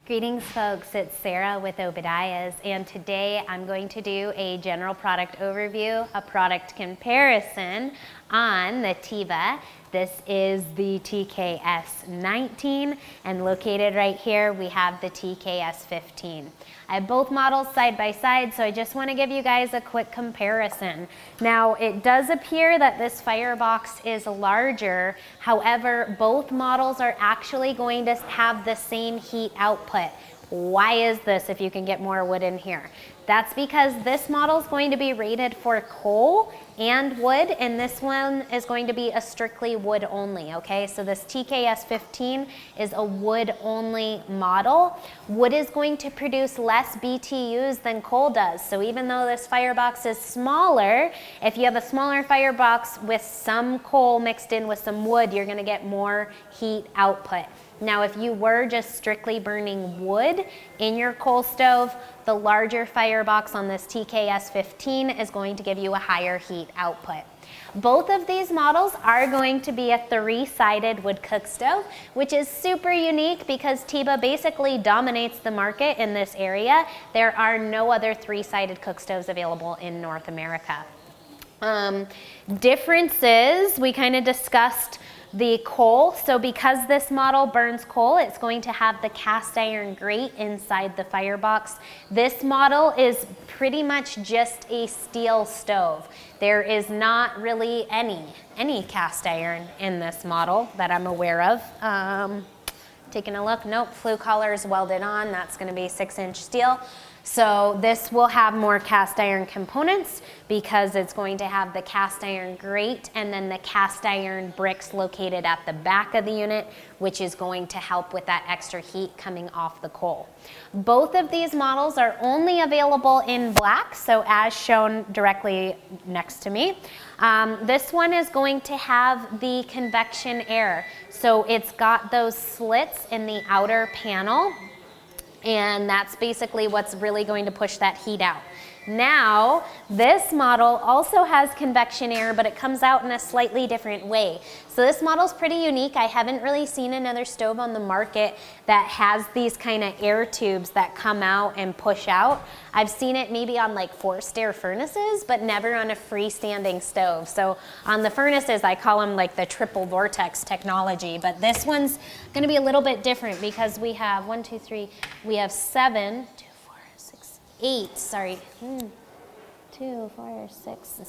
Greetings folks, it's Sarah with Obadiah's, and today I'm going to do a general product overview, a product comparison on the Teba. This is the TKS-19, and located right here we have the TKS-15. I have both models side by side, so I just want to give you guys a quick comparison. Now, it does appear that this firebox is larger. However, both models are actually going to have the same heat output. Why is this if you can get more wood in here? That's because this model is going to be rated for coal and wood, and this one is going to be a strictly wood only, okay? So this TKS-15 is a wood only model. Wood is going to produce less BTUs than coal does. So even though this firebox is smaller, if you have a smaller firebox with some coal mixed in with some wood, you're gonna get more heat output. Now, if you were just strictly burning wood in your coal stove, the larger firebox on this TKS-15 is going to give you a higher heat output. Both of these models are going to be a 3-sided wood cook stove, which is super unique because Teba basically dominates the market in this area. There are no other 3-sided cook stoves available in North America. Differences, we kind of discussed the coal. So because this model burns coal, it's going to have the cast iron grate inside the firebox. This model is pretty much just a steel stove. There is not really any cast iron in this model that I'm aware of. Taking a look, nope, flue collar is welded on. That's going to be 6-inch steel. So this will have more cast iron components because it's going to have the cast iron grate and then the cast iron bricks located at the back of the unit, which is going to help with that extra heat coming off the coal. Both of these models are only available in black, so as shown directly next to me. This one is going to have the convection air. So it's got those slits in the outer panel, and that's basically what's really going to push that heat out. Now, this model also has convection air, but it comes out in a slightly different way. So this model's pretty unique. I haven't really seen another stove on the market that has these kind of air tubes that come out and push out. I've seen it maybe on like forced air furnaces, but never on a freestanding stove. So on the furnaces, I call them like the triple vortex technology, but this one's gonna be a little bit different because we have 1, 2, 3, we have 7, 8, sorry, 2, 4, 6,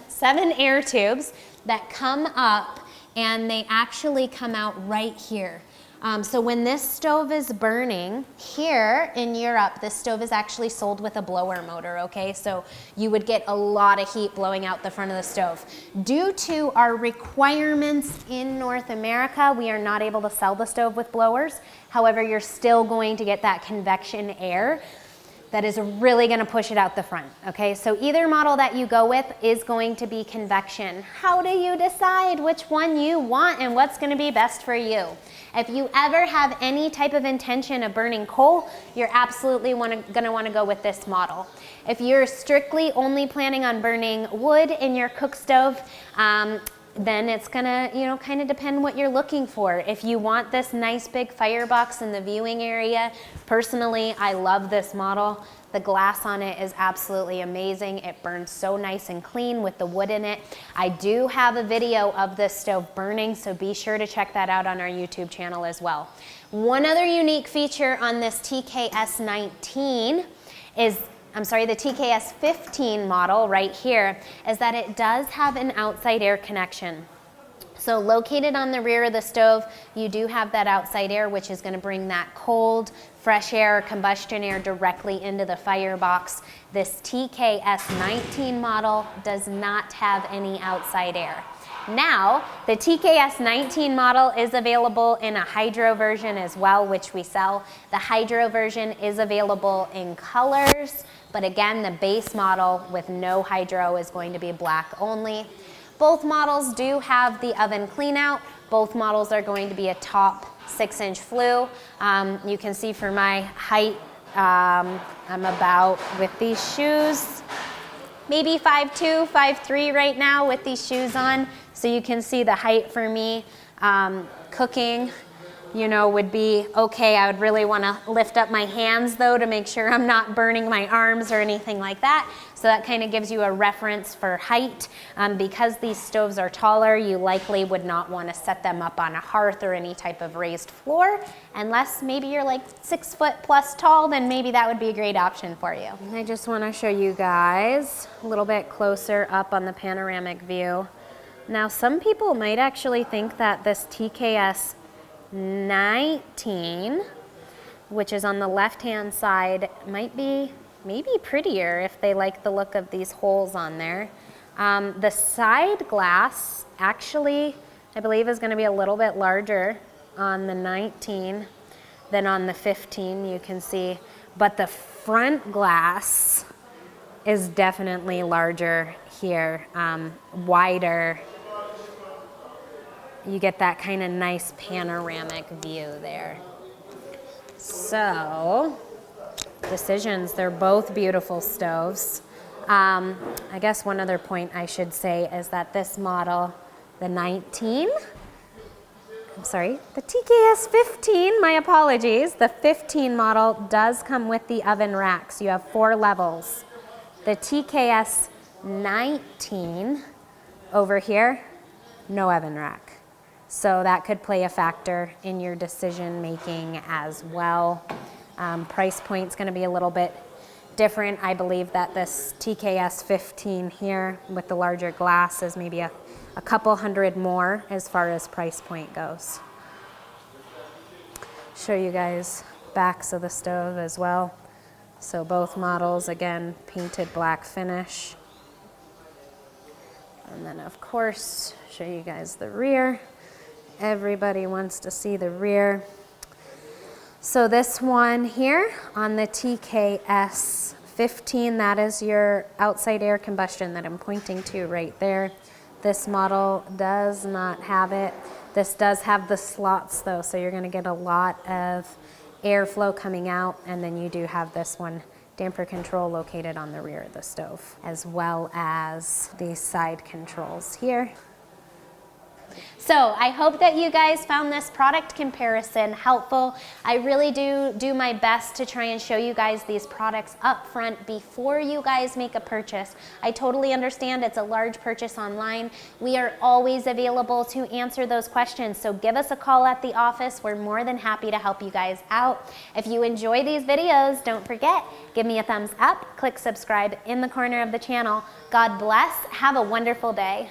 7 air tubes that come up, and they actually come out right here. So when this stove is burning, here in Europe, this stove is actually sold with a blower motor, okay? So you would get a lot of heat blowing out the front of the stove. Due to our requirements in North America, we are not able to sell the stove with blowers. However, you're still going to get that convection air that is really gonna push it out the front, okay? So either model that you go with is going to be convection. How do you decide which one you want and what's gonna be best for you? If you ever have any type of intention of burning coal, you're absolutely gonna wanna go with this model. If you're strictly only planning on burning wood in your cook stove, then it's gonna, kind of depend what you're looking for. If you want this nice big firebox in the viewing area, personally, I love this model. The glass on it is absolutely amazing. It burns so nice and clean with the wood in it. I do have a video of this stove burning, so be sure to check that out on our YouTube channel as well. One other unique feature on this TKS-19 is the TKS-15 model right here, is that it does have an outside air connection. So located on the rear of the stove, you do have that outside air, which is going to bring that cold, fresh air, combustion air directly into the firebox. This TKS-19 model does not have any outside air. Now, the TKS-19 model is available in a hydro version as well, which we sell. The hydro version is available in colors, but again, the base model with no hydro is going to be black only. Both models do have the oven clean out. Both models are going to be a top 6-inch flue. You can see for my height, I'm about, with these shoes, maybe 5'2", 5'3" right now with these shoes on. So you can see the height for me cooking you know, would be okay. I would really want to lift up my hands though to make sure I'm not burning my arms or anything like that. So that kind of gives you a reference for height. Because these stoves are taller, you likely would not want to set them up on a hearth or any type of raised floor, unless maybe you're like 6 foot plus tall, then maybe that would be a great option for you. And I just want to show you guys a little bit closer up on the panoramic view. Now, some people might actually think that this TKS-19, which is on the left-hand side, might be maybe prettier if they like the look of these holes on there. The side glass actually, I believe, is going to be a little bit larger on the 19 than on the 15, you can see. But the front glass is definitely larger here, wider. You get that kind of nice panoramic view there. So, decisions, they're both beautiful stoves. I guess one other point I should say is that this model, the TKS-15, my apologies, the 15 model does come with the oven racks. You have 4 levels. The TKS-19 over here, no oven rack. So that could play a factor in your decision making as well. Price point's going to be a little bit different. I believe that this TKS-15 here with the larger glass is maybe a couple hundred more as far as price point goes. Show you guys backs of the stove as well. So both models, again, painted black finish. And then of course, show you guys the rear. Everybody wants to see the rear. So this one here on the TKS-15, that is your outside air combustion that I'm pointing to right there. This model does not have it. This does have the slots though, so you're going to get a lot of airflow coming out, and then you do have this one damper control located on the rear of the stove, as well as these side controls here. So I hope that you guys found this product comparison helpful. I really do my best to try and show you guys these products up front before you guys make a purchase. I totally understand it's a large purchase online. We are always available to answer those questions, so give us a call at the office. We're more than happy to help you guys out. If you enjoy these videos, don't forget, give me a thumbs up, click subscribe in the corner of the channel. God bless. Have a wonderful day.